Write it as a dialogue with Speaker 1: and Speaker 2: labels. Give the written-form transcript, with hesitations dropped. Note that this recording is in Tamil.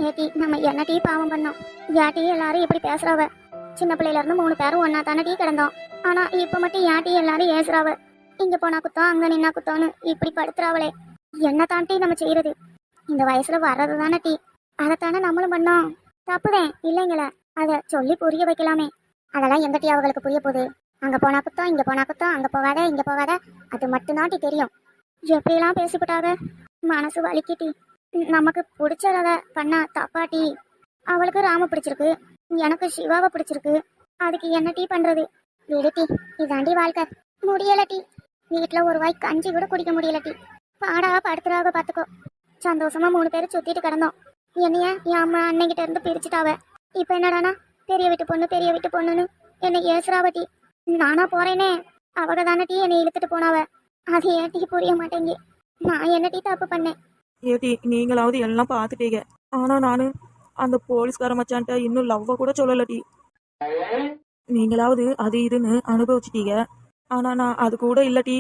Speaker 1: ஏட்டி நம்ம என்ன டீ பாவம் பண்ணோம். ஏட்டி எல்லாரும் இப்படி பேசுறாவ. சின்ன பிள்ளையில இருந்து 3 பேரும் ஒன்னா தானே டீ கிடந்தோம். ஆனா இப்ப மட்டும் ஏட்டி எல்லாரும் ஏசுறாவ. இங்க போனா குத்தம் அங்க நின்னா குத்தம்னு இப்படி படுத்துறாவளே. என்ன தாண்டி நம்ம செய்யறது? இந்த வயசுல வர்றது தானே டீ. அதைத்தானே நம்மளும் பண்ணோம். தப்புதேன் இல்லைங்களே. அதை சொல்லி புரிய வைக்கலாமே. அதெல்லாம் எங்க டீ அவங்களுக்கு புரிய போகுது? அங்க போனா குத்தம் இங்க போனா குத்தம், அங்க போகாத இங்க போகாத, அது மட்டும் தான் டீ தெரியும். எப்படிலாம் பேசிவிட்டாக. மனசு வலிக்கிட்டி. நமக்கு பிடிச்சத பண்ணா தப்பாட்டி. அவளுக்கு ராம பிடிச்சிருக்கு, எனக்கு சிவாவை பிடிச்சிருக்கு. அதுக்கு என்ன டீ பண்றது? விடு டீ, இதாண்டி வாழ்க்கை. முடியல டீ. வீட்டுல ஒரு வாய் கஞ்சி கூட குடிக்க முடியல டீ. பாடா படுத்துறாக பாத்துக்கோ. சந்தோஷமா 3 பேரும் சுத்திட்டு கிடந்தோம். என்னைய என் அம்மா அன்னைகிட்ட இருந்து பிரிச்சுட்டாவ. இப்ப என்னடானா பெரிய வீட்டு பொண்ணு பெரிய வீட்டு பொண்ணுன்னு என்னை ஏசுறாவ டீ. நானா போறேனே, அவங்க தானே டீ என்னை இழுத்துட்டு போனாவ. அது ஏன் டீ புரிய மாட்டேங்கி. நான் என்ன டீ தப்பு பண்ணேன்?
Speaker 2: ஏட்டி நீங்களாவது எல்லாம் பார்த்துட்டீங்க. ஆனா நானு அந்த போலீஸ்கார மச்சான்ட்ட இன்னும் லவ்வ கூட சொல்லலட்டி. நீங்களாவது அது இதுன்னு அனுபவிச்சிட்டீங்க. ஆனா நான் அது கூட இல்லட்டி.